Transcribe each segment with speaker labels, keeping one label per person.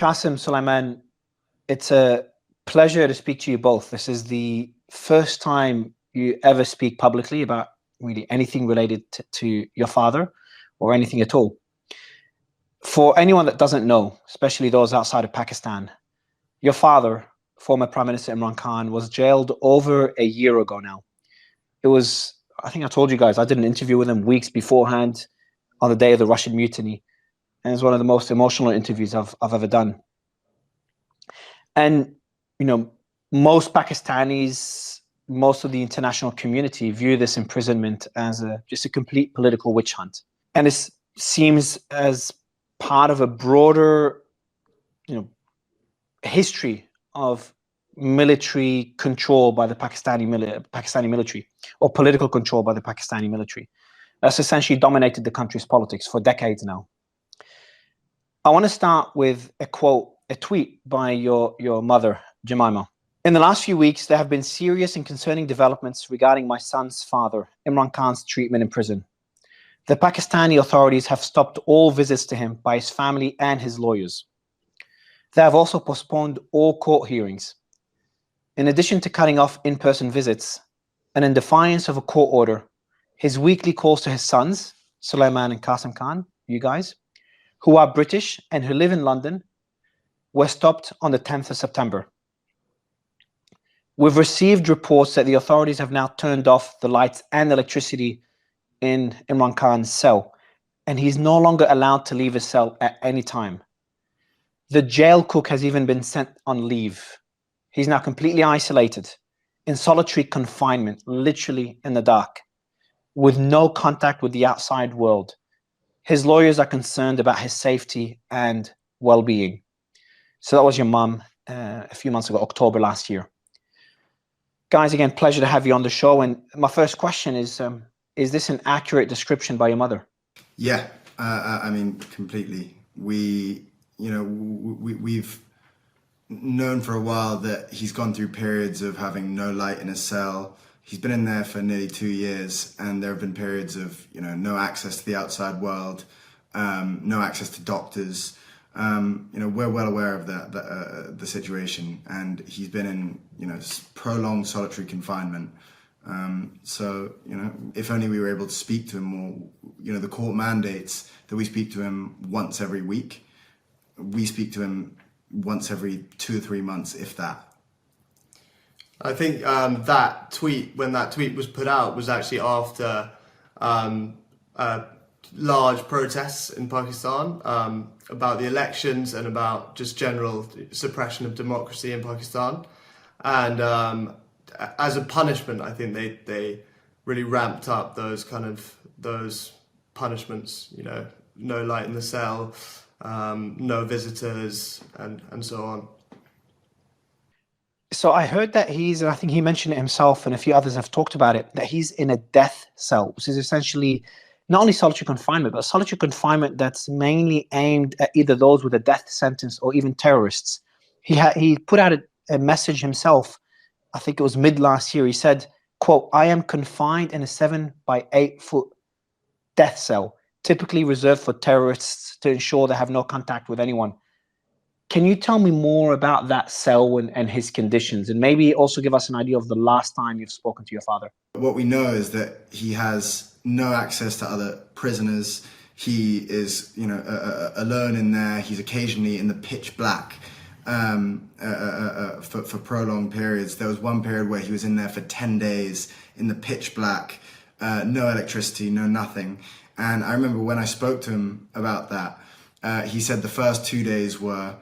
Speaker 1: Qasim, Sulaiman, it's a pleasure to speak to you both. This is the first time you ever speak publicly about really anything related to your father or anything at all. For anyone that doesn't know, especially those outside of Pakistan, your father, former Prime Minister Imran Khan, was jailed over a year ago now. It was, I think I told you guys, I did an interview with him weeks beforehand on the day of the Russian mutiny. And it's one of the most emotional interviews I've ever done. And, you know, most Pakistanis, most of the international community view this imprisonment as just a complete political witch hunt. And it seems as part of a broader, history of military control by the Pakistani military, or political control by the Pakistani military. That's essentially dominated the country's politics for decades now. I want to start with a quote, a tweet by your mother, Jemima. In the last few weeks, there have been serious and concerning developments regarding my son's father, Imran Khan's treatment in prison. The Pakistani authorities have stopped all visits to him by his family and his lawyers. They have also postponed all court hearings. In addition to cutting off in-person visits, and in defiance of a court order, his weekly calls to his sons, Sulaiman and Qasim Khan, you guys, who are British and who live in London, were stopped on the 10th of September. We've received reports that the authorities have now turned off the lights and electricity in Imran Khan's cell, and he's no longer allowed to leave his cell at any time. The jail cook has even been sent on leave. He's now completely isolated, in solitary confinement, literally in the dark, with no contact with the outside world. His lawyers are concerned about his safety and well-being. So that was your mum a few months ago, October last year. Guys, again, pleasure to have you on the show. And my first question is this an accurate description by your mother?
Speaker 2: Yeah, I mean, completely. We've known for a while that he's gone through periods of having no light in his cell. He's been in there for nearly 2 years, and there have been periods of, no access to the outside world, no access to doctors. We're well aware of the situation, and he's been in, prolonged solitary confinement. So, if only we were able to speak to him more. The court mandates that we speak to him once every week. We speak to him once every 2 or 3 months, if that.
Speaker 3: I think that tweet, when that tweet was put out, was actually after large protests in Pakistan about the elections and about just general suppression of democracy in Pakistan. And as a punishment, I think they really ramped up those punishments, no light in the cell, no visitors, and so on.
Speaker 1: So I heard that and I think he mentioned it himself, and a few others have talked about it, that he's in a death cell, which is essentially not only solitary confinement, but solitary confinement that's mainly aimed at either those with a death sentence or even terrorists. He put out a message himself, I think it was mid last year. He said, quote, "I am confined in a 7 by 8 foot death cell, typically reserved for terrorists to ensure they have no contact with anyone." Can you tell me more about that cell and his conditions, and maybe also give us an idea of the last time you've spoken to your father?
Speaker 2: What we know is that he has no access to other prisoners. He is, alone in there. He's occasionally in the pitch black for prolonged periods. There was one period where he was in there for 10 days in the pitch black, no electricity, no nothing. And I remember when I spoke to him about that, he said the first 2 days were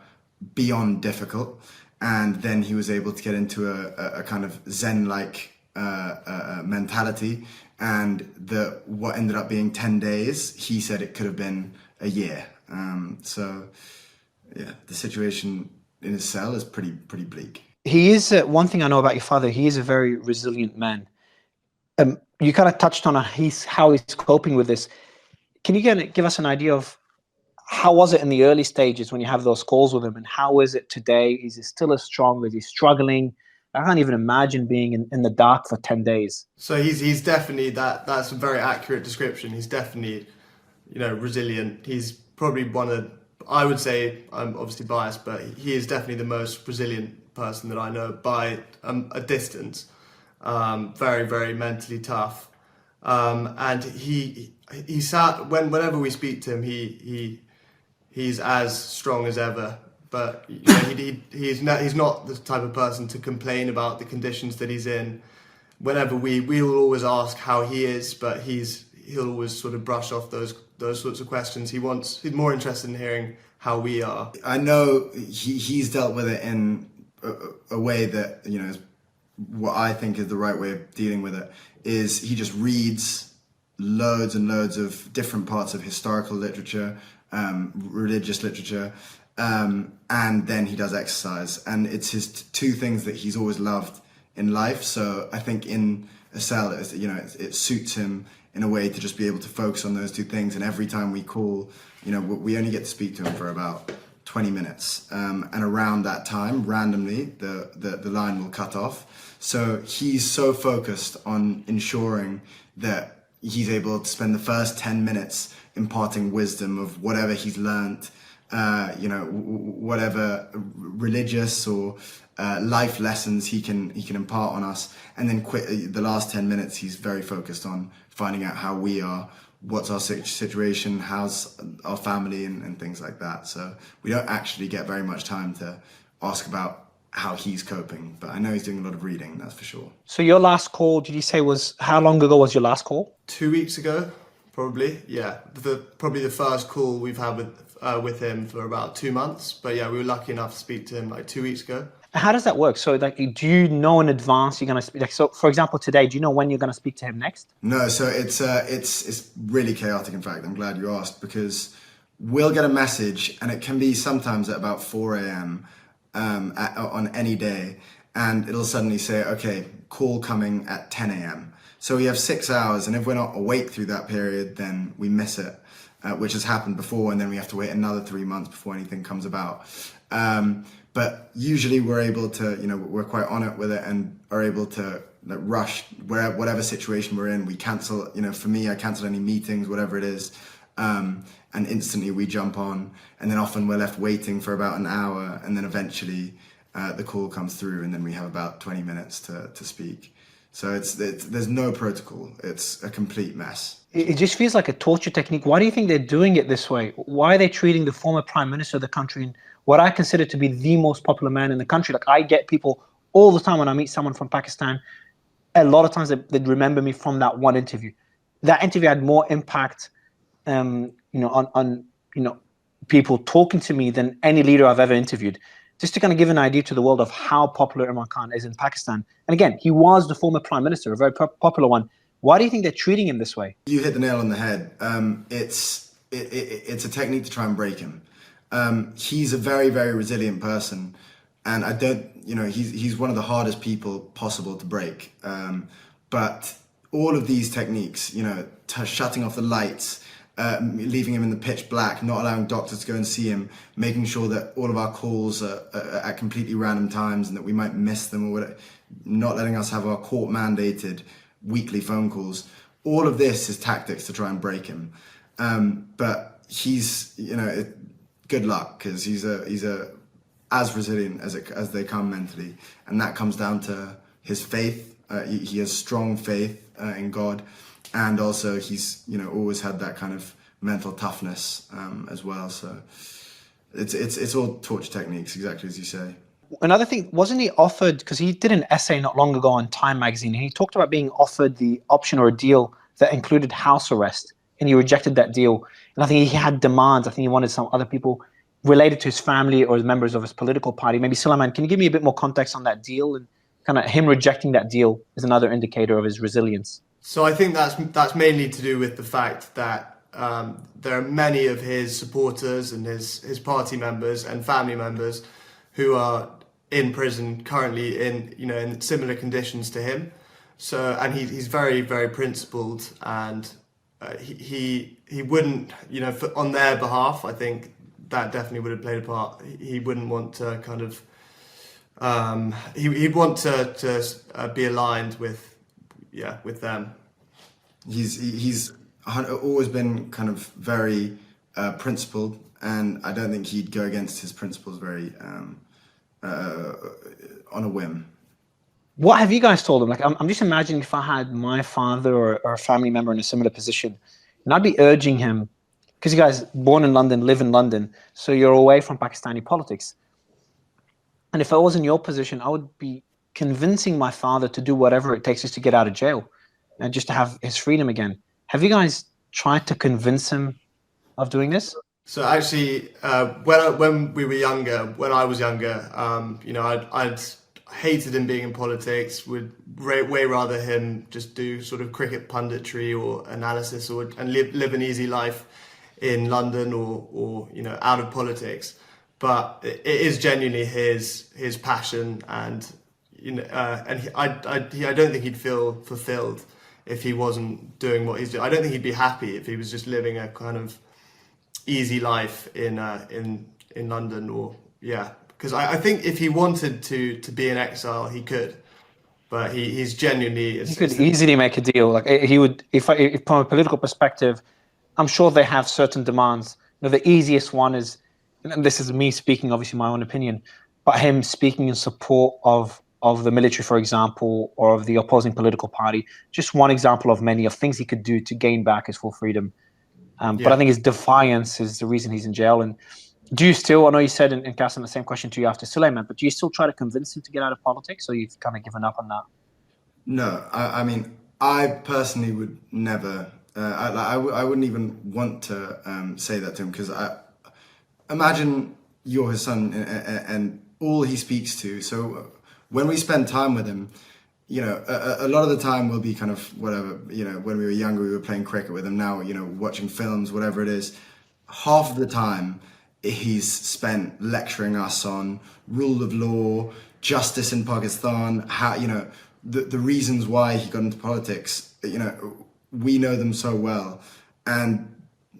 Speaker 2: beyond difficult, and then he was able to get into a kind of Zen-like mentality, and what ended up being 10 days, he said it could have been a year. So yeah, the situation in his cell is pretty bleak.
Speaker 1: He is, one thing I know about your father, he is a very resilient man. You kind of touched on how he's coping with this. Can you give us an idea of how was it in the early stages when you have those calls with him, and how is it today? Is he still as strong? Is he struggling? I can't even imagine being in the dark for 10 days.
Speaker 3: So he's definitely, that's a very accurate description. He's definitely, resilient. He's probably I would say, I'm obviously biased, but he is definitely the most resilient person that I know by a distance. Very, very mentally tough. And he sat, whenever we speak to him, he's as strong as ever. But you know, he's not the type of person to complain about the conditions that he's in. Whenever we will always ask how he is, but he'll always sort of brush off those sorts of questions. He's more interested in hearing how we are.
Speaker 2: I know he's dealt with it in a way that, you know, is what I think is the right way of dealing with it. Is he just reads loads and loads of different parts of historical literature, religious literature, and then he does exercise. And it's his two things that he's always loved in life. So I think in a cell, it suits him in a way to just be able to focus on those two things. And every time we call, you know, we only get to speak to him for about 20 minutes. And around that time, randomly, the line will cut off. So he's so focused on ensuring that he's able to spend the first 10 minutes imparting wisdom of whatever he's learned, whatever religious or life lessons he can impart on us, and then the last 10 minutes he's very focused on finding out how we are, what's our situation, how's our family, and things like that. So we don't actually get very much time to ask about how he's coping, but I know he's doing a lot of reading, that's for sure.
Speaker 1: So your last call, did you say, was how long ago was your last call?
Speaker 3: 2 weeks ago, probably. Yeah, probably the first call we've had with him for about 2 months. But yeah, we were lucky enough to speak to him like 2 weeks ago.
Speaker 1: How does that work? So, like, do you know in advance you're going to speak? Like, so, for example, today, do you know when you're going to speak to him next?
Speaker 2: No, so it's really chaotic. In fact, I'm glad you asked, because we'll get a message, and it can be sometimes at about 4 a.m. On any day, and it'll suddenly say, okay, call coming at 10 a.m. So we have 6 hours, and if we're not awake through that period, then we miss it, which has happened before, and then we have to wait another 3 months before anything comes about. But usually we're able to, you know, we're quite on it with it and are able to rush whatever situation we're in. We cancel, you know, for me, I cancel any meetings, whatever it is, and instantly we jump on, and then often we're left waiting for about an hour, and then eventually the call comes through, and then we have about 20 minutes to speak. So there's no protocol. It's a complete mess.
Speaker 1: It just feels like a torture technique. Why do you think they're doing it this way? Why are they treating the former prime minister of the country, and what I consider to be the most popular man in the country? Like, I get people all the time when I meet someone from Pakistan, a lot of times they'd remember me from that one interview. That interview had more impact, on people talking to me than any leader I've ever interviewed. Just to kind of give an idea to the world of how popular Imran Khan is in Pakistan. And again, he was the former prime minister, a very popular one. Why do you think they're treating him this way?
Speaker 2: You hit the nail on the head. It's a technique to try and break him. He's a very, very resilient person, and he's one of the hardest people possible to break. But all of these techniques, shutting off the lights, leaving him in the pitch black, not allowing doctors to go and see him, making sure that all of our calls are at completely random times and that we might miss them, or whatever, not letting us have our court mandated weekly phone calls. All of this is tactics to try and break him. But he's, good luck, because he's as resilient as they come mentally, and that comes down to his faith. He has strong faith in God, and also he's always had that kind of mental toughness as well. So it's all torture techniques, exactly as you say.
Speaker 1: Another thing, wasn't he offered, because he did an essay not long ago on Time magazine, and he talked about being offered the option or a deal that included house arrest, and he rejected that deal. And I think he had demands. I think he wanted some other people related to his family or members of his political party. Maybe Sulaiman, can you give me a bit more context on that deal? And kind of him rejecting that deal is another indicator of his resilience.
Speaker 3: So I think that's mainly to do with the fact that there are many of his supporters and his party members and family members who are in prison currently in similar conditions to him. So, and he's very, very principled, and he wouldn't, on their behalf, I think that definitely would have played a part. He wouldn't want to kind of, he'd want to be aligned with them.
Speaker 2: He's always been kind of very principled and I don't think he'd go against his principles very on a whim.
Speaker 1: What have you guys told him? Like, I'm just imagining if I had my father or a family member in a similar position, and I'd be urging him, because you guys born in London, live in London, so you're away from Pakistani politics. And if I was in your position, I would be convincing my father to do whatever it takes just to get out of jail and just to have his freedom again. Have you guys tried to convince him of doing this?
Speaker 3: So actually, when we were younger, when I was younger, you know, I'd hated him being in politics. Would way rather him just do sort of cricket punditry or analysis, and live an easy life in London or you know, out of politics. But it is genuinely his passion, and you know, and I don't think he'd feel fulfilled if he wasn't doing what he's doing. I don't think he'd be happy if he was just living a kind of easy life in London, or yeah, because I think if he wanted to be in exile, he could, but he's genuinely.
Speaker 1: He could easily make a deal. Like he would, if from a political perspective, I'm sure they have certain demands. You know, the easiest one is, and this is me speaking, obviously my own opinion, but him speaking in support of the military, for example, or of the opposing political party. Just one example of many of things he could do to gain back his full freedom. But I think his defiance is the reason he's in jail. And do you still, I know you said in Qasim, the same question to you after Suleiman, but do you still try to convince him to get out of politics, or you've kind of given up on that?
Speaker 2: No, I mean, I personally would never, I wouldn't even want to say that to him, because imagine you're his son and all he speaks to. So when we spend time with him, you know, a lot of the time we'll be kind of whatever, you know, when we were younger, we were playing cricket with him. Now, you know, watching films, whatever it is, half of the time he's spent lecturing us on rule of law, justice in Pakistan, how, you know, the reasons why he got into politics. You know, we know them so well. And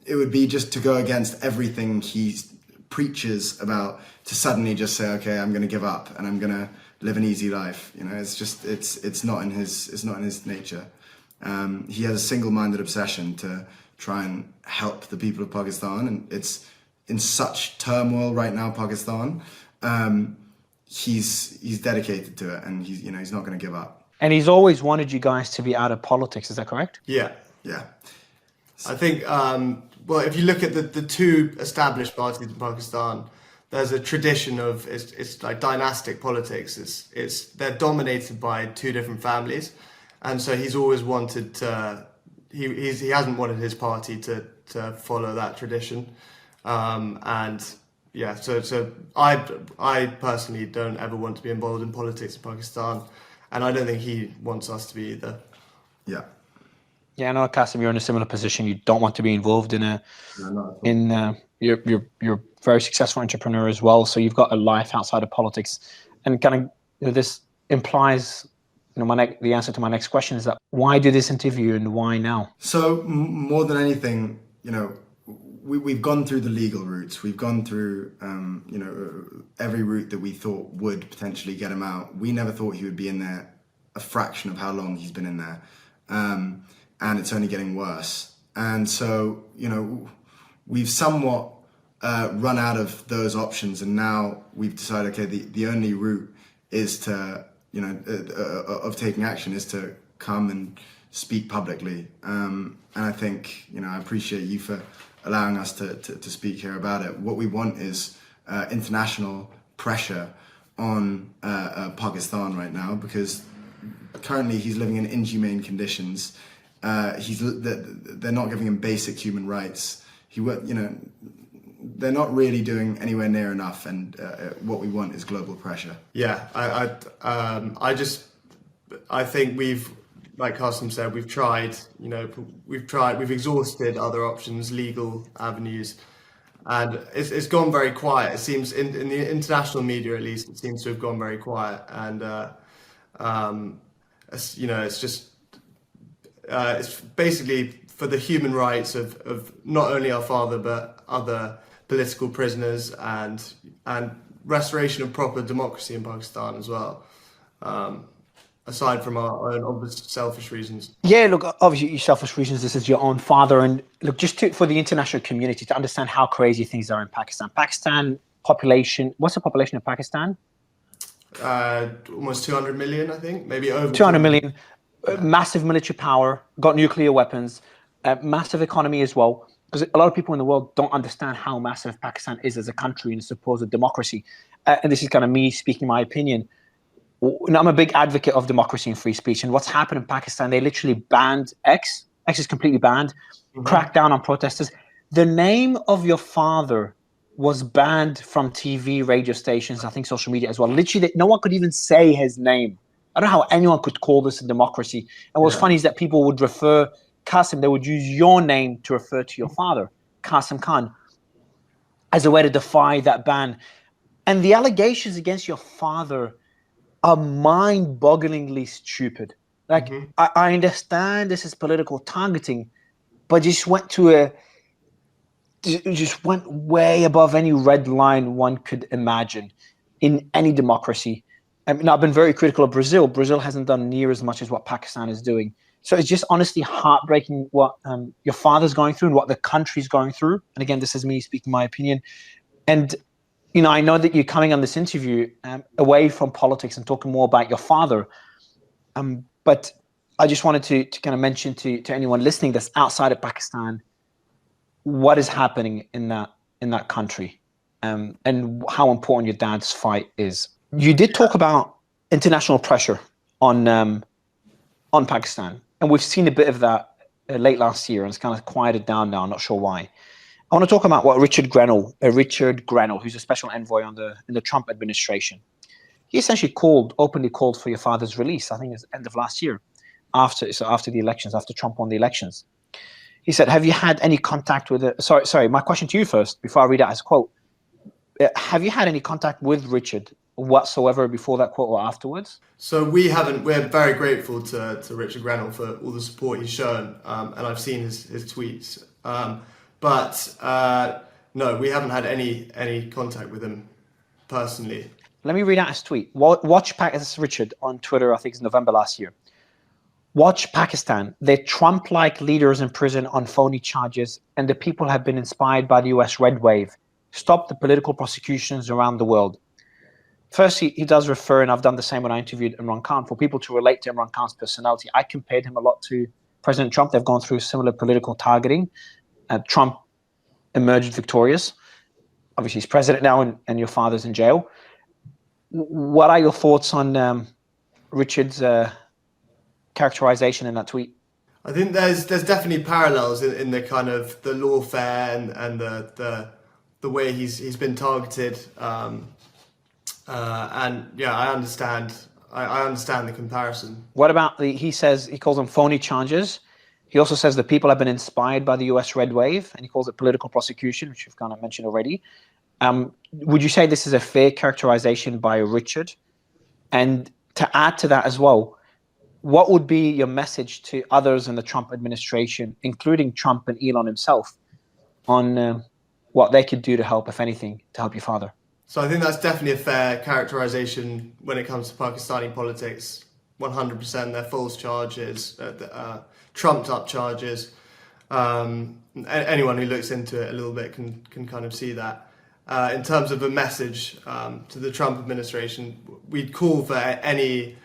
Speaker 2: it would be just to go against everything he preaches about, to suddenly just say, okay, I'm going to give up and I'm going to live an easy life. You know, it's just, it's not in his nature. He has a single-minded obsession to try and help the people of Pakistan, and it's in such turmoil right now, Pakistan. He's dedicated to it, and he's not going to give up.
Speaker 1: And he's always wanted you guys to be out of politics. Is that correct?
Speaker 3: Yeah.
Speaker 2: So,
Speaker 3: I think, well, if you look at the two established parties in Pakistan, there's a tradition of, it's like dynastic politics. They're dominated by two different families, and so he's always wanted to. He hasn't wanted his party to follow that tradition, and yeah. So I personally don't ever want to be involved in politics in Pakistan, and I don't think he wants us to be either.
Speaker 2: Yeah.
Speaker 1: Yeah, I know, Qasim, you're in a similar position. You don't want to be involved in you're a very successful entrepreneur as well, so you've got a life outside of politics, and kind of, you know, this implies, you know, the answer to my next question is that why do this interview and why now?
Speaker 2: So more than anything, you know, we've gone through the legal routes. We've gone through, you know, every route that we thought would potentially get him out. We never thought he would be in there a fraction of how long he's been in there, and it's only getting worse. And so, you know, we've somewhat run out of those options, and now we've decided, okay, the only route is to, you know, of taking action is to come and speak publicly. And I think, you know, I appreciate you for allowing us to speak here about it. What we want is international pressure on Pakistan right now, because currently he's living in inhumane conditions. They're not giving him basic human rights. They're not really doing anywhere near enough, and what we want is global pressure.
Speaker 3: Yeah, I think we've, like Qasim said, we've tried. You know, we've exhausted other options, legal avenues, and it's gone very quiet. It seems in the international media, at least, it seems to have gone very quiet, and you know, it's just. It's basically for the human rights of not only our father but other political prisoners, and restoration of proper democracy in Pakistan as well. aside from our own obvious selfish reasons?
Speaker 1: Yeah, look, obviously, your selfish reasons. This is your own father, and look, for the international community to understand how crazy things are in Pakistan. Pakistan population. What's the population of Pakistan?
Speaker 3: Almost 200 million, I think, maybe over
Speaker 1: 200
Speaker 3: 200.
Speaker 1: million. Massive military power. Got nuclear weapons. Massive economy as well. Because a lot of people in the world don't understand how massive Pakistan is as a country and a supposed democracy. And this is kind of me speaking my opinion. I'm a big advocate of democracy and free speech. And what's happened in Pakistan, they literally banned X. X is completely banned. Cracked down on protesters. The name of your father was banned from TV, radio stations, I think social media as well. Literally, no one could even say his name. I don't know how anyone could call this a democracy. And what's funny is that people would refer Qasim, they would use your name to refer to your father, Qasim Khan, as a way to defy that ban. And the allegations against your father are mind-bogglingly stupid. Like, I understand this is political targeting, but just went way above any red line one could imagine in any democracy. I mean, I've been very critical of Brazil. Brazil hasn't done near as much as what Pakistan is doing. So it's just honestly heartbreaking what your father's going through and what the country's going through. And again, this is me speaking my opinion. And, you know, I know that you're coming on this interview away from politics and talking more about your father. But I just wanted to kind of mention to anyone listening that's outside of Pakistan, what is happening in that country, and how important your dad's fight is. You did talk about international pressure on Pakistan, and we've seen a bit of that late last year, and it's kind of quieted down now. I'm not sure why. I want to talk about what Richard Grenell, who's a special envoy in the Trump administration. He essentially openly called for your father's release. I think it's the end of last year, after the elections, after Trump won the elections. He said, have you had any contact with it? Sorry, my question to you first, before I read out his quote. Have you had any contact with Richard whatsoever before that quote or afterwards?
Speaker 3: So we haven't. We're very grateful to Richard Grenell for all the support he's shown, and I've seen his tweets. But no, we haven't had any contact with him personally. Let
Speaker 1: me read out his tweet. This is Richard on Twitter, I think it's November last year. Watch Pakistan. They're Trump-like leaders in prison on phony charges, and the people have been inspired by the US red wave. Stop the political prosecutions around the world. First, he does refer, and I've done the same when I interviewed Imran Khan, for people to relate to Imran Khan's personality. I compared him a lot to President Trump. They've gone through similar political targeting. Trump emerged victorious. Obviously, he's president now, and your father's in jail. What are your thoughts on Richard's characterization in that tweet?
Speaker 3: I think there's definitely parallels in the kind of the lawfare and the way he's been targeted. And yeah, I understand the comparison.
Speaker 1: What about he calls them phony charges. He also says that people have been inspired by the US red wave, and he calls it political prosecution, which you've kind of mentioned already. Would you say this is a fair characterization by Richard? And to add to that as well, what would be your message to others in the Trump administration, including Trump and Elon himself, on what they could do to help, if anything, to help your father?
Speaker 3: So I think that's definitely a fair characterization when it comes to Pakistani politics. 100%, they're false charges, trumped up charges. Anyone who looks into it a little bit can kind of see that. In terms of a message to the Trump administration, we'd call for any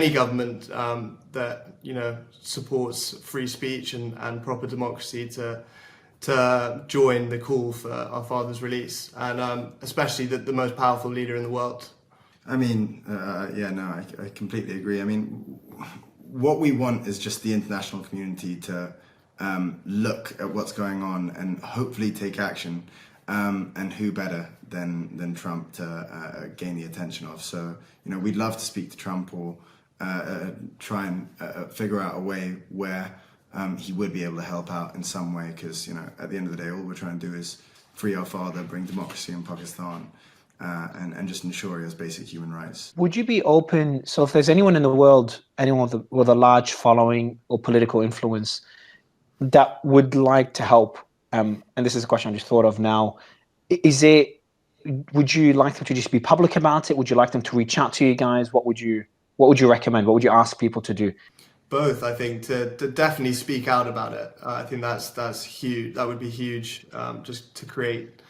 Speaker 3: government that supports free speech and proper democracy to join the call for our father's release, and especially the most powerful leader in the world.
Speaker 2: I mean, I completely agree. I mean, what we want is just the international community to look at what's going on and hopefully take action. And who better than Trump to gain the attention of? So, we'd love to speak to Trump or try and figure out a way where he would be able to help out in some way, because, at the end of the day, all we're trying to do is free our father, bring democracy in Pakistan, and just ensure he has basic human rights.
Speaker 1: Would you be open, so if there's anyone in the world, anyone with a large following or political influence that would like to help, and this is a question I just thought of now, would you like them to just be public about it? Would you like them to reach out to you guys? What would you What would you recommend? What would you ask people to do?
Speaker 3: Both, I think, to definitely speak out about it. I think that's huge. That would be huge, just to create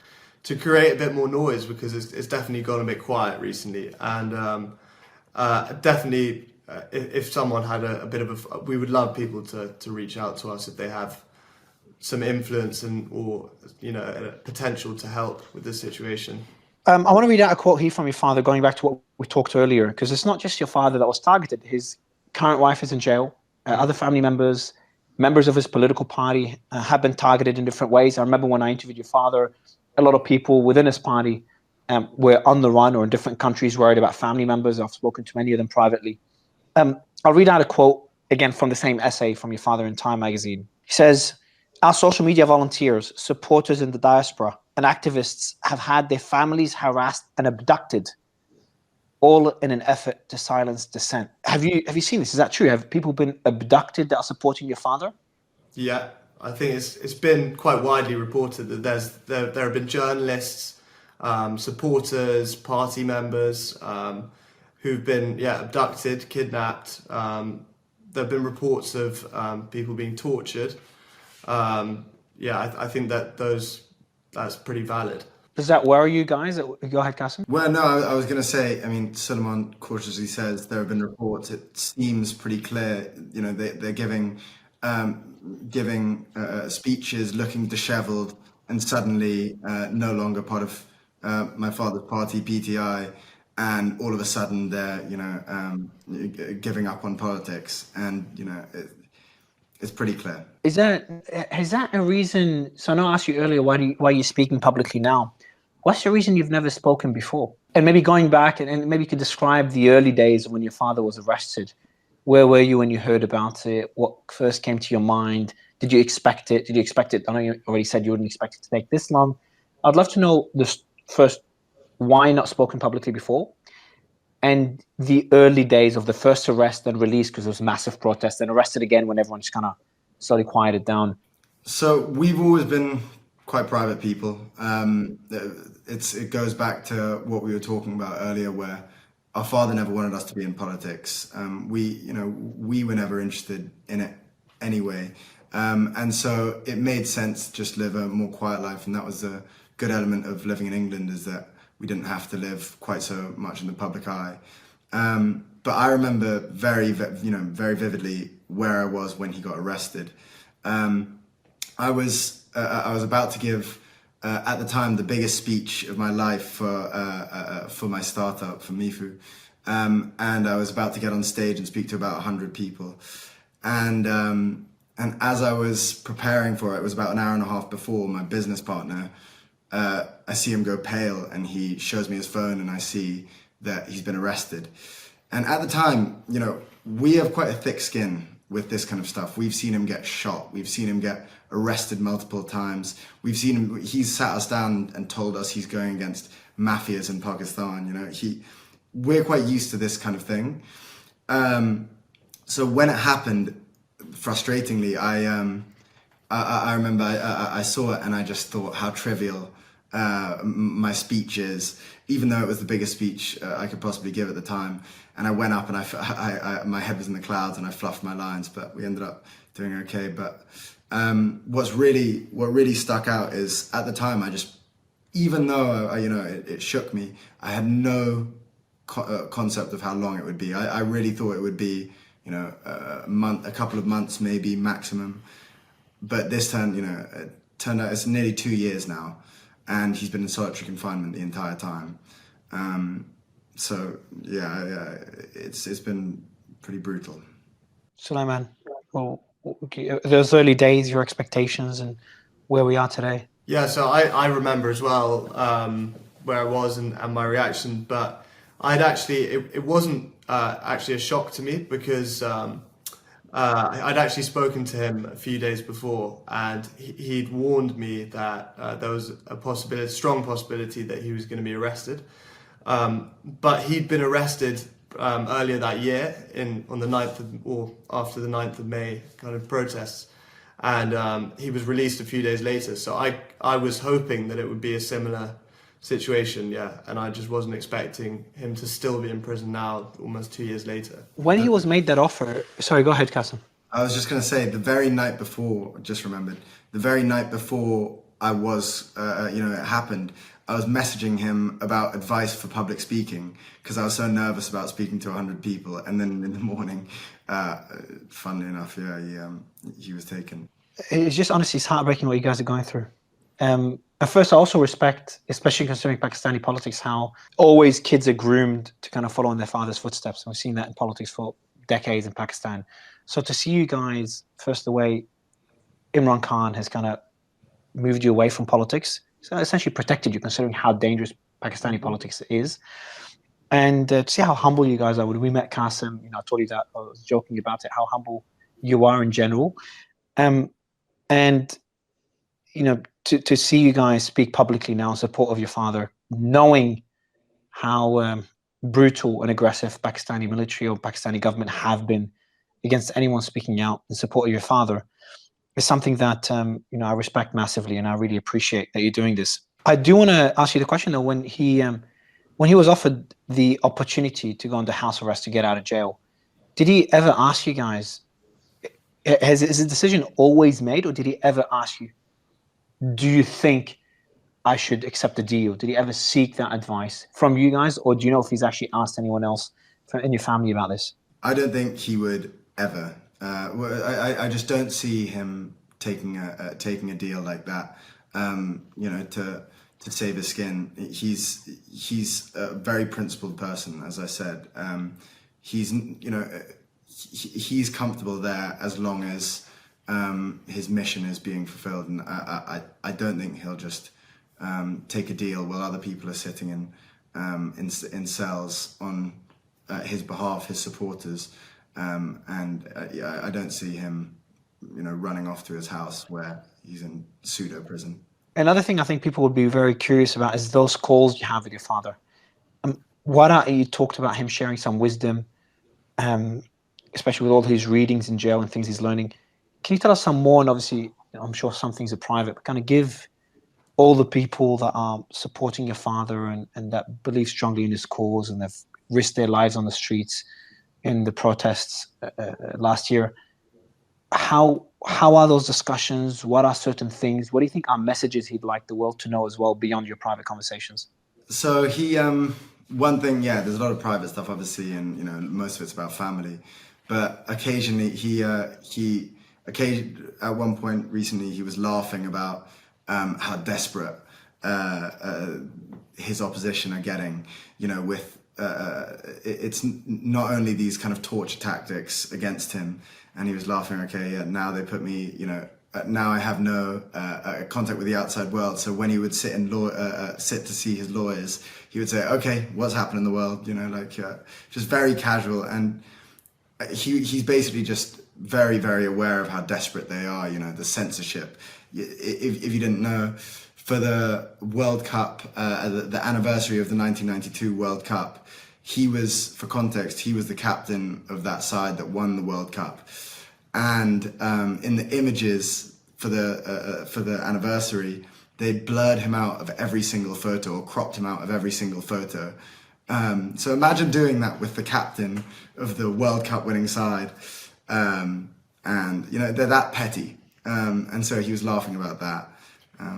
Speaker 3: a bit more noise, because it's definitely gone a bit quiet recently. And definitely, if someone had a bit of we would love people to reach out to us if they have some influence or a potential to help with this situation.
Speaker 1: I want to read out a quote here from your father, going back to what we talked earlier, because it's not just your father that was targeted. His current wife is in jail. Other family members of his political party have been targeted in different ways. I remember when I interviewed your father, a lot of people within his party were on the run or in different countries worried about family members. I've spoken to many of them privately. I'll read out a quote again from the same essay from your father in Time magazine. He says, "Our social media volunteers, supporters in the diaspora, and activists have had their families harassed and abducted, all in an effort to silence dissent." Have you seen this? Is that true? Have people been abducted that are supporting your father?
Speaker 3: Yeah, I think it's been quite widely reported that there have been journalists, supporters, party members who've been abducted, kidnapped. There have been reports of people being tortured. I think that's pretty valid.
Speaker 1: Does that worry you guys? Go ahead, Qasim.
Speaker 2: Well, no, I was going to say, I mean, Suleiman cautiously says there have been reports. It seems pretty clear, they're giving speeches looking disheveled and suddenly no longer part of my father's party, PTI, and all of a sudden they're, giving up on politics, and, it's pretty clear.
Speaker 1: Is that a reason? So I know I asked you earlier, why are you speaking publicly now? What's the reason you've never spoken before? And maybe going back and maybe you could describe the early days when your father was arrested. Where were you when you heard about it? What first came to your mind? Did you expect it? I know you already said you wouldn't expect it to take this long. I'd love to know this first, why not spoken publicly before? And the early days of the first arrest and release, because there was massive protest, and arrested again when everyone just kind of slowly quieted down.
Speaker 2: So we've always been quite private people. It goes back to what we were talking about earlier, where our father never wanted us to be in politics. We were never interested in it anyway. And so it made sense to just live a more quiet life. And that was a good element of living in England, is that we didn't have to live quite so much in the public eye. But I remember very vividly where I was when he got arrested. I was about to give, at the time, the biggest speech of my life for my startup, for Mifu. And I was about to get on stage and speak to about 100 people. And as I was preparing for it was about an hour and a half before, my business partner, I see him go pale, and he shows me his phone, and I see that he's been arrested. And at the time, we have quite a thick skin with this kind of stuff. We've seen him get shot. We've seen him get arrested multiple times. We've seen him, he's sat us down and told us he's going against mafias in Pakistan. We're quite used to this kind of thing. So when it happened, frustratingly, I remember I saw it, and I just thought how trivial my speech is, even though it was the biggest speech I could possibly give at the time. And I went up, and I my head was in the clouds, and I fluffed my lines, but we ended up doing okay. But what really stuck out is, at the time, even though it shook me, I had no concept of how long it would be. I really thought it would be a couple of months maybe maximum. But this time, it turned out it's nearly 2 years now, and he's been in solitary confinement the entire time. It's been pretty brutal.
Speaker 1: Sulaiman, well, those early days, your expectations, and where we are today.
Speaker 3: Yeah, so I remember as well where I was and my reaction, but it wasn't actually a shock to me, because I'd actually spoken to him a few days before, and he'd warned me that there was a strong possibility that he was going to be arrested. But he'd been arrested earlier that year on the 9th or after the 9th of May kind of protests, and he was released a few days later. So I was hoping that it would be a similar situation, yeah. And I just wasn't expecting him to still be in prison now, almost 2 years later.
Speaker 1: When he was made that offer, sorry, go ahead, Kasim.
Speaker 2: I was just going to say, the very night before, just remembered, the very night before I was, it happened, I was messaging him about advice for public speaking because I was so nervous about speaking to 100 people. And then in the morning, funnily enough, he was taken.
Speaker 1: It's just, honestly, it's heartbreaking what you guys are going through. At first, I also respect, especially considering Pakistani politics, how always kids are groomed to kind of follow in their father's footsteps. And we've seen that in politics for decades in Pakistan. So to see you guys, first, the way Imran Khan has kind of moved you away from politics, so essentially protected you, considering how dangerous Pakistani politics is. And to see how humble you guys are. When we met Qasim, I told you that, I was joking about it, how humble you are in general. And, to see you guys speak publicly now in support of your father, knowing how brutal and aggressive Pakistani military or Pakistani government have been against anyone speaking out in support of your father, is something that I respect massively, and I really appreciate that you're doing this. I do want to ask you the question though. When he was offered the opportunity to go under house arrest to get out of jail, did he ever ask you guys? Is the decision always made, or did he ever ask you, do you think I should accept the deal? Did he ever seek that advice from you guys, or do you know if he's actually asked anyone else in your family about this?
Speaker 2: I don't think he would ever. I just don't see him taking a deal like that. To save his skin. He's a very principled person, as I said. He's comfortable there as long as his mission is being fulfilled, and I don't think he'll just take a deal while other people are sitting in cells on his behalf, his supporters. I don't see him, running off to his house where he's in pseudo prison.
Speaker 1: Another thing I think people would be very curious about is those calls you have with your father. You talked about him sharing some wisdom, especially with all his readings in jail and things he's learning. Can you tell us some more? And obviously, I'm sure some things are private, but kind of give all the people that are supporting your father and that believe strongly in his cause and have risked their lives on the streets in the protests last year. How are those discussions? What are certain things? What do you think are messages he'd like the world to know as well beyond your private conversations?
Speaker 2: So he, one thing, there's a lot of private stuff, obviously, and most of it's about family. But occasionally, at one point recently, he was laughing about how desperate his opposition are getting. With it's not only these kind of torture tactics against him. And he was laughing, now they put me, now I have no contact with the outside world. So when he would sit to see his lawyers, he would say, okay, what's happened in the world? Just very casual. And he's basically just very, very aware of how desperate they are, the censorship. If you didn't know, for the World Cup, the anniversary of the 1992 World Cup, for context, he was the captain of that side that won the World Cup. And in the images for the anniversary, they blurred him out of every single photo or cropped him out of every single photo. So imagine doing that with the captain of the World Cup winning side. And they're that petty. And so he was laughing about that,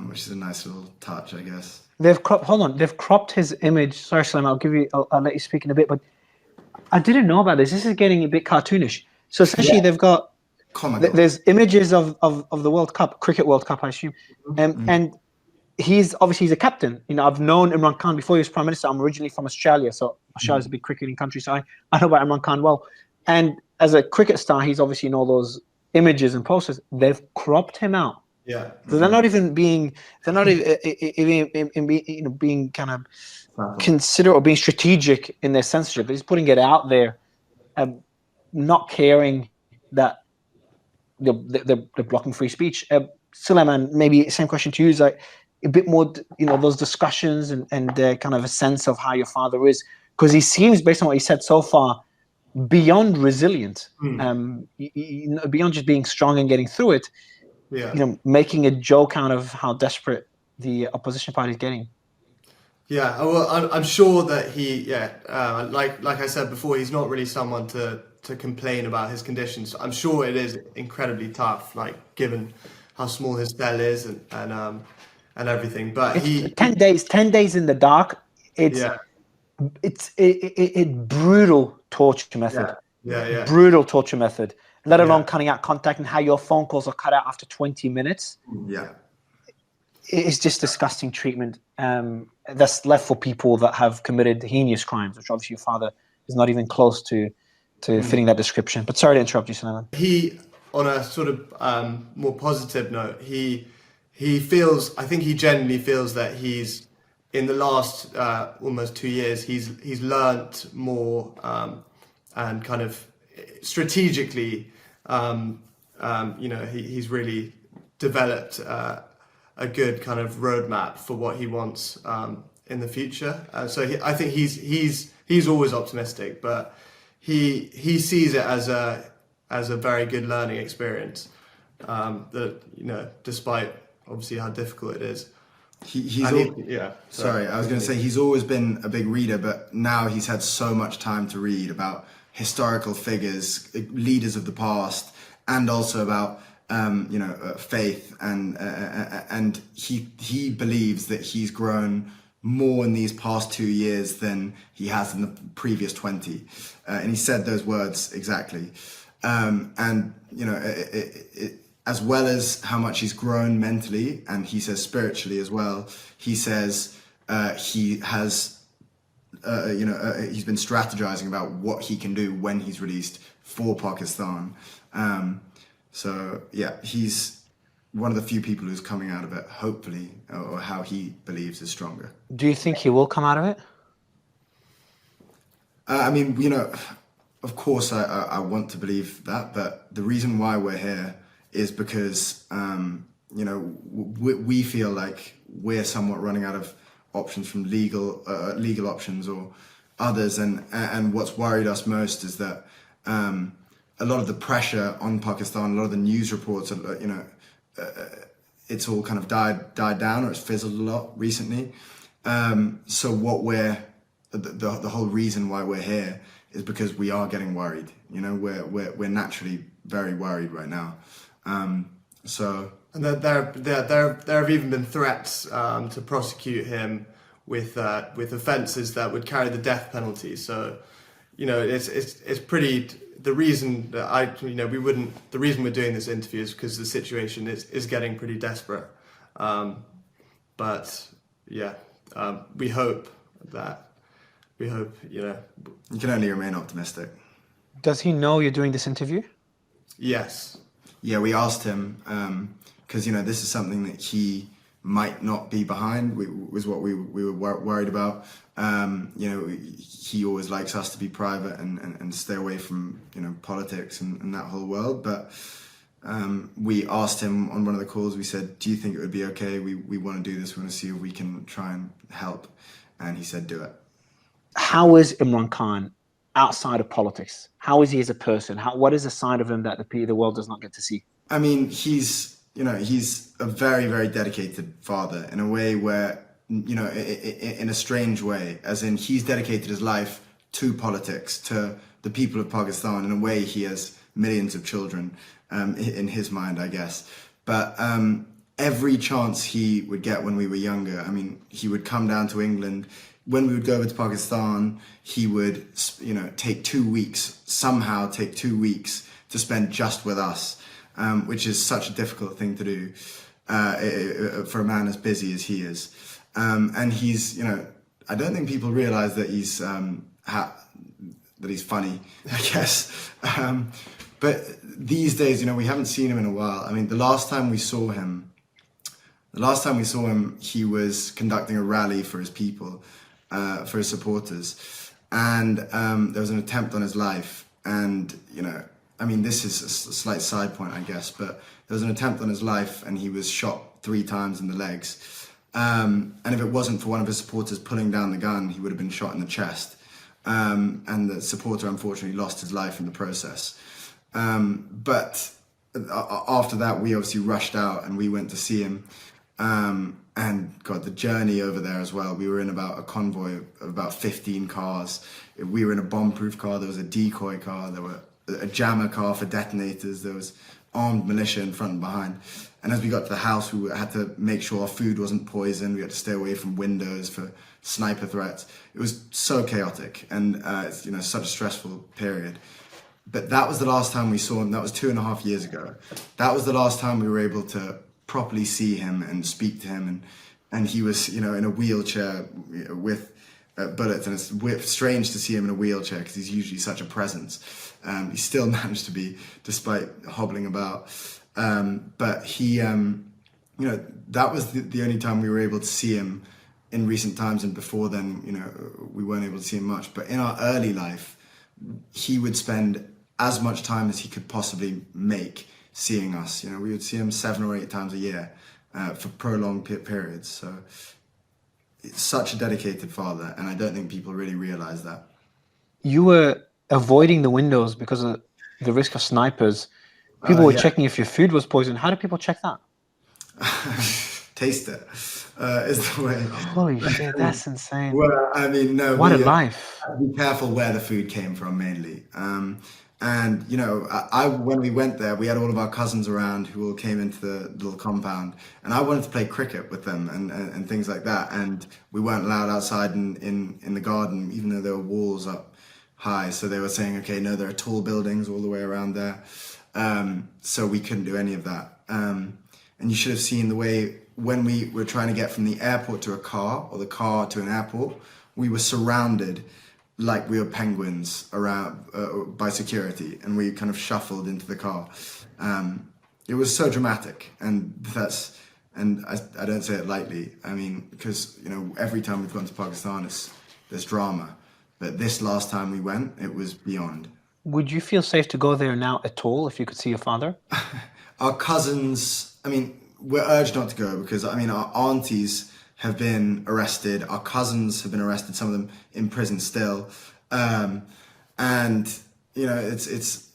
Speaker 2: which is a nice little touch, I guess.
Speaker 1: They've cropped his image. Sorry, Salim, I'll let you speak in a bit, but I didn't know about this. This is getting a bit cartoonish. So essentially they've got, there's images of the World Cup, Cricket World Cup, I assume. And he's a captain. I've known Imran Khan before he was Prime Minister. I'm originally from Australia, so Australia's a big cricketing country, so I know about Imran Khan well. And as a cricket star, he's obviously in all those images and posters. They've cropped him out.
Speaker 2: Yeah.
Speaker 1: So they're not even being being kind of considerate or being strategic in their censorship. They're just putting it out there, not caring that they're blocking free speech. Suleiman, maybe same question to you, is like a bit more, those discussions and kind of a sense of how your father is, because he seems, based on what he said so far, beyond resilient, beyond just being strong and getting through it.
Speaker 3: Yeah.
Speaker 1: Making a joke out of how desperate the opposition party is getting.
Speaker 3: Yeah, well, I'm sure that like I said before, he's not really someone to complain about his conditions. I'm sure it is incredibly tough, like given how small his cell is and everything. But
Speaker 1: It's 10 days. 10 days in the dark. It's
Speaker 3: yeah,
Speaker 1: brutal torture method.
Speaker 3: yeah, yeah,
Speaker 1: Brutal torture method. Let
Speaker 3: yeah,
Speaker 1: alone cutting out contact and how your phone calls are cut out after 20 minutes.
Speaker 2: Yeah.
Speaker 1: It's just disgusting treatment. That's left for people that have committed heinous crimes, which obviously your father is not even close to fitting that description. But sorry to interrupt you, Sulaiman.
Speaker 3: He, on a sort of more positive note, he feels. I think he genuinely feels that he's in the last almost 2 years. He's learnt more and kind of strategically. He's really developed a good kind of roadmap for what he wants in the future. I think he's always optimistic, but he sees it as a very good learning experience. That despite obviously how difficult it is.
Speaker 2: Sorry, I was going to say he's always been a big reader, but now he's had so much time to read about historical figures, leaders of the past, and also about faith, and he believes that he's grown more in these past 2 years than he has in the previous 20, and he said those words exactly. As well as how much he's grown mentally, and he says spiritually as well. He says he has, he's been strategizing about what he can do when he's released for Pakistan. So yeah, he's one of the few people who's coming out of it, hopefully, or how he believes is stronger.
Speaker 1: Do you think he will come out of it?
Speaker 2: Of course, I want to believe that, but the reason why we're here is because, we feel like we're somewhat running out of options from legal options or others. And what's worried us most is that a lot of the pressure on Pakistan, a lot of the news reports, it's all kind of died down, or it's fizzled a lot recently. So the whole reason why we're here is because we are getting worried. We're naturally very worried right now. And
Speaker 3: there have even been threats to prosecute him with offences that would carry the death penalty. So, it's pretty. The reason that the reason we're doing this interview is because the situation is getting pretty desperate. We hope.
Speaker 2: You can only remain optimistic.
Speaker 1: Does he know you're doing this interview?
Speaker 3: Yes.
Speaker 2: Yeah, we asked him because this is something that he might not be behind. Was what we were worried about. He always likes us to be private and stay away from politics and that whole world. But we asked him on one of the calls. We said, "Do you think it would be okay? We want to do this. We want to see if we can try and help." And he said, "Do it."
Speaker 1: How is Imran Khan outside of politics? How is he as a person? What is a side of him that the world does not get to see?
Speaker 2: I mean, he's a very, very dedicated father in a way where, in a strange way, as in he's dedicated his life to politics, to the people of Pakistan. In a way, he has millions of children in his mind, I guess. But every chance he would get when we were younger, he would come down to England. When we would go over to Pakistan, he would, take 2 weeks, somehow take 2 weeks to spend just with us, which is such a difficult thing to do for a man as busy as he is. And he's, I don't think people realize that he's funny, I guess. But these days, we haven't seen him in a while. The last time we saw him, he was conducting a rally for his people. For his supporters, and there was an attempt on his life, and this is a slight side point, I guess, but there was an attempt on his life, and he was shot 3 times in the legs, and if it wasn't for one of his supporters pulling down the gun, he would have been shot in the chest, and the supporter unfortunately lost his life in the process. But after that, we obviously rushed out and we went to see him. And God, the journey over there as well. We were in about a convoy of about 15 cars. We were in a bomb-proof car. There was a decoy car. There were a jammer car for detonators. There was armed militia in front and behind. And as we got to the house, we had to make sure our food wasn't poisoned. We had to stay away from windows for sniper threats. It was so chaotic, and it's, you know, such a stressful period. But that was the last time we saw him. That was 2.5 years ago. That was the last time we were able to properly see him and speak to him, and he was, you know, in a wheelchair with bullets, and it's strange to see him in a wheelchair because he's usually such a presence. He still managed to be, despite hobbling about. But he, you know, that was the only time we were able to see him in recent times, and before then, you know, we weren't able to see him much. But in our early life, he would spend as much time as he could possibly make seeing us. You know, we would see him 7 or 8 times a year for prolonged periods. So it's such a dedicated father, and I don't think people really realize that.
Speaker 1: You were avoiding the windows because of the risk of snipers. People were checking if your food was poisoned. How do people check that?
Speaker 2: Taste it is the way.
Speaker 1: Holy shit, that's insane.
Speaker 2: Well, I mean, no.
Speaker 1: What a life.
Speaker 2: Be careful where the food came from, mainly. And, you know, when we went there, we had all of our cousins around who all came into the little compound. And I wanted to play cricket with them and things like that. And we weren't allowed outside in the garden, even though there were walls up high. So they were saying, okay, no, there are tall buildings all the way around there. So we couldn't do any of that. And you should have seen the way when we were trying to get from the airport to a car, or the car to an airport, we were surrounded like we were penguins around by security, and we kind of shuffled into the car. It was so dramatic, and I don't say it lightly. I mean, because, you know, every time we've gone to Pakistan, there's drama, but this last time we went, it was beyond.
Speaker 1: Would you feel safe to go there now at all if you could see your father?
Speaker 2: Our cousins, I mean, we're urged not to go because, I mean, our aunties have been arrested. Our cousins have been arrested, some of them in prison still. And, you know, it's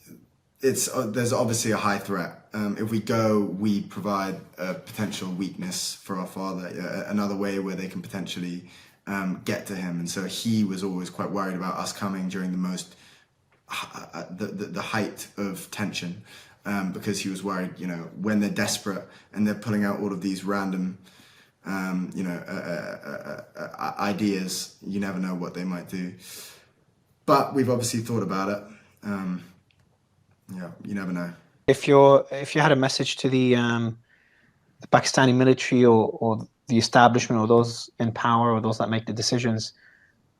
Speaker 2: there's obviously a high threat. If we go, we provide a potential weakness for our father, another way where they can potentially get to him. And so he was always quite worried about us coming during the most, the height of tension, because he was worried, you know, when they're desperate and they're pulling out all of these random, you know, ideas, you never know what they might do. But we've obviously thought about it. Yeah, you never know.
Speaker 1: If you had a message to the Pakistani military or the establishment, or those in power, or those that make the decisions,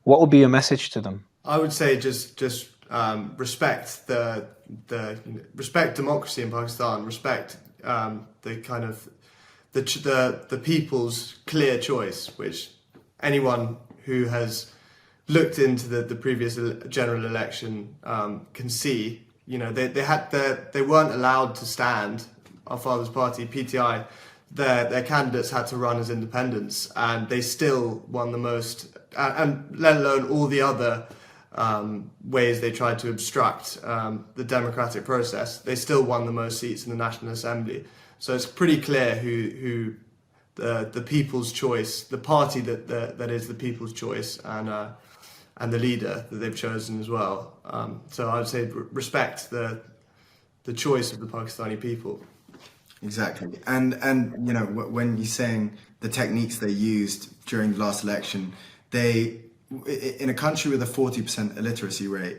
Speaker 1: what would be your message to them?
Speaker 3: I would say just respect respect democracy in Pakistan, respect the kind of the people's clear choice, which anyone who has looked into the previous general election can see. You know, they weren't allowed to stand. Our father's party, PTI, their candidates had to run as independents, and they still won the most, and let alone all the other ways they tried to obstruct the democratic process. They still won the most seats in the National Assembly. So it's pretty clear who the people's choice, the party that is the people's choice, and the leader that they've chosen as well. So I would say respect the choice of the Pakistani people.
Speaker 2: Exactly. And you know, when you're saying the techniques they used during the last election, in a country with a 40% illiteracy rate,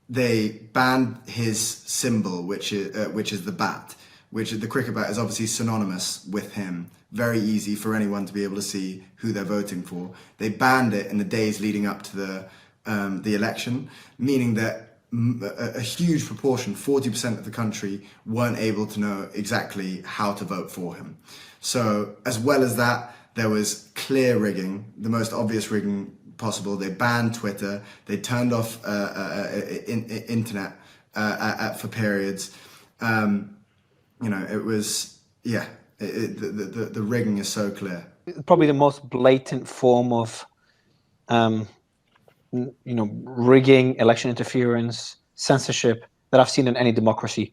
Speaker 2: they banned his symbol, which is the bat, which the cricket bat is obviously synonymous with him. Very easy for anyone to be able to see who they're voting for. They banned it in the days leading up to the election, meaning that a huge proportion, 40% of the country, weren't able to know exactly how to vote for him. So as well as that, there was clear rigging, the most obvious rigging possible. They banned Twitter. They turned off internet for periods. You know, it was, yeah, the rigging is so clear.
Speaker 1: Probably the most blatant form of, you know, rigging, election interference, censorship that I've seen in any democracy.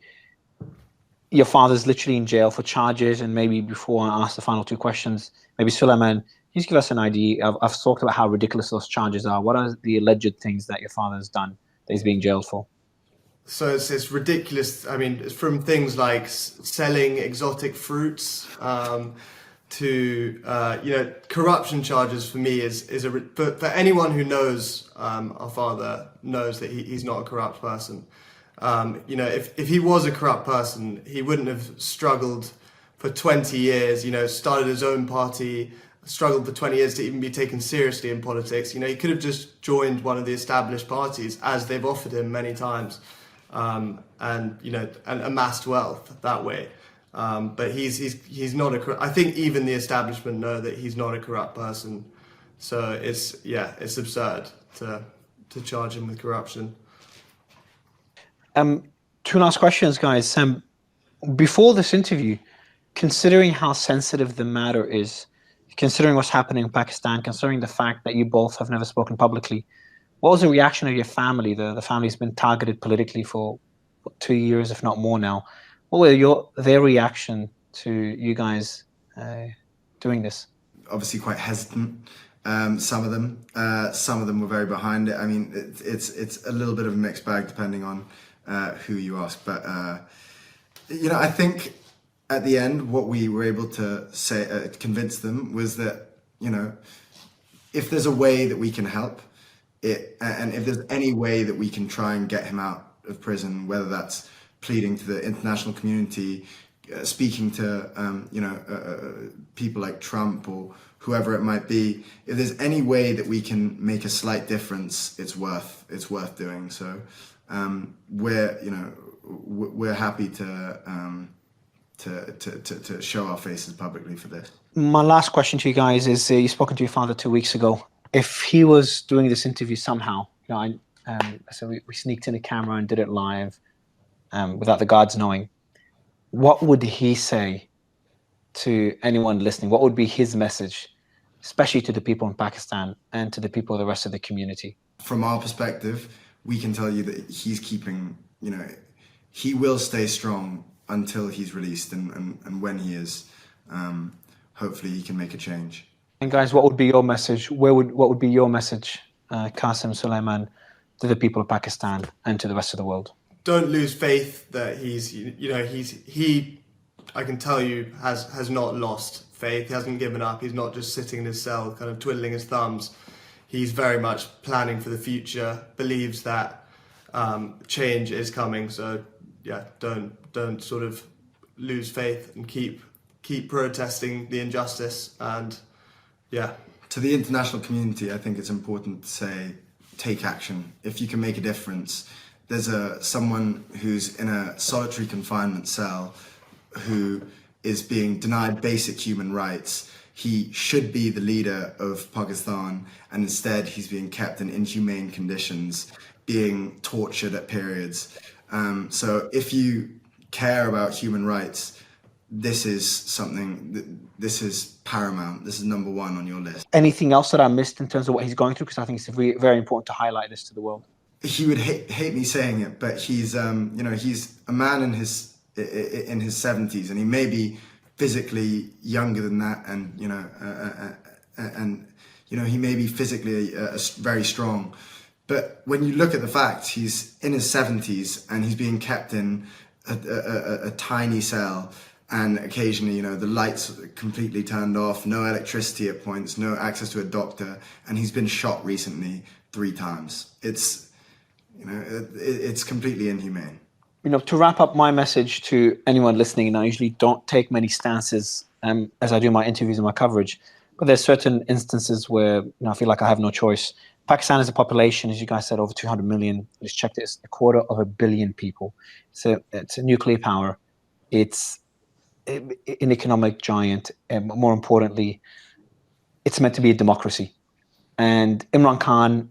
Speaker 1: Your father's literally in jail for charges, and maybe before I ask the final 2 questions, Maybe Suleiman, can you just give us an idea? I've talked about how ridiculous those charges are. What are the alleged things that your father has done that he's being jailed for?
Speaker 3: So it's ridiculous. I mean, it's from things like selling exotic fruits to corruption charges. For me, for anyone who knows our father knows that he's not a corrupt person. If he was a corrupt person, he wouldn't have struggled for 20 years. Started his own party, struggled for 20 years to even be taken seriously in politics. He could have just joined one of the established parties, as they've offered him many times. And amassed wealth that way. But he's not I think even the establishment know that he's not a corrupt person. So it's absurd to charge him with corruption.
Speaker 1: Two last questions, guys. Before this interview, considering how sensitive the matter is, considering what's happening in Pakistan, considering the fact that you both have never spoken publicly, what was the reaction of your family? The family's been targeted politically for 2 years, if not more now. What were their reaction to you guys doing this?
Speaker 2: Obviously quite hesitant. Some of them were very behind it. I mean, it's a little bit of a mixed bag depending on who you ask. But I think at the end, what we were able to say, convince them, was that if there's a way that we can help, and if there's any way that we can try and get him out of prison, whether that's pleading to the international community, speaking to people like Trump or whoever it might be, if there's any way that we can make a slight difference, it's worth doing. So we're happy to show our faces publicly for this.
Speaker 1: My last question to you guys is: you've spoken to your father 2 weeks ago. If he was doing this interview somehow, so we sneaked in a camera and did it live without the guards knowing, what would he say to anyone listening? What would be his message, especially to the people in Pakistan and to the people of the rest of the community?
Speaker 2: From our perspective, we can tell you that he's keeping, he will stay strong until he's released, and when he is, hopefully he can make a change.
Speaker 1: And guys, what would be your message? What would be your message, Qasim, Suleiman, to the people of Pakistan and to the rest of the world?
Speaker 3: Don't lose faith that I can tell you, has not lost faith. He hasn't given up. He's not just sitting in his cell, kind of twiddling his thumbs. He's very much planning for the future, believes that change is coming. So don't sort of lose faith and keep protesting the injustice. And
Speaker 2: to the international community, I think it's important to say, take action. If you can make a difference, there's someone who's in a solitary confinement cell who is being denied basic human rights. He should be the leader of Pakistan, and instead he's being kept in inhumane conditions, being tortured at periods. So if you care about human rights, this is paramount. This is number one on your list.
Speaker 1: Anything else that I missed in terms of what he's going through? Because I think it's very, very important to highlight this to the world.
Speaker 2: He would hate me saying it, but he's he's a man in his 70s, and he may be physically younger than that, and he may be physically very strong. But when you look at the facts, he's in his 70s and he's being kept in a tiny cell. And occasionally, the lights are completely turned off, no electricity at points, no access to a doctor, and he's been shot recently 3 times. It's completely inhumane.
Speaker 1: To wrap up my message to anyone listening, and I usually don't take many stances as I do my interviews and my coverage, but there's certain instances where I feel like I have no choice. Pakistan is a population, as you guys said, over 200 million. I just checked it, it's 250 million people. So it's a nuclear power. It's an economic giant, and more importantly, it's meant to be a democracy. And Imran Khan,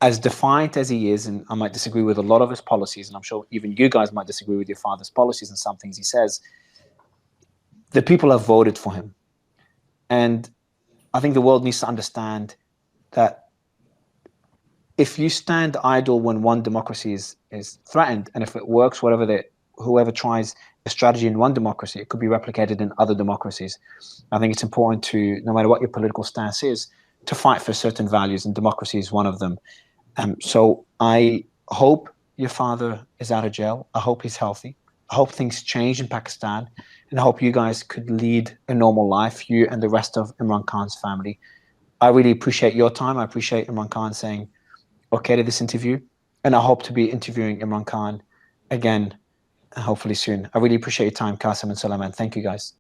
Speaker 1: as defiant as he is, and I might disagree with a lot of his policies, and I'm sure even you guys might disagree with your father's policies and some things he says, the people have voted for him. And I think the world needs to understand that if you stand idle when one democracy is threatened, and if it works, whatever whoever tries a strategy in one democracy, it could be replicated in other democracies. I think it's important to, no matter what your political stance is, to fight for certain values, and democracy is one of them. So I hope your father is out of jail. I hope he's healthy. I hope things change in Pakistan, and I hope you guys could lead a normal life, you and the rest of Imran Khan's family. I really appreciate your time. I appreciate Imran Khan saying okay to this interview, and I hope to be interviewing Imran Khan again, hopefully soon. I really appreciate your time, Qasim and Sulaiman. Thank you, guys.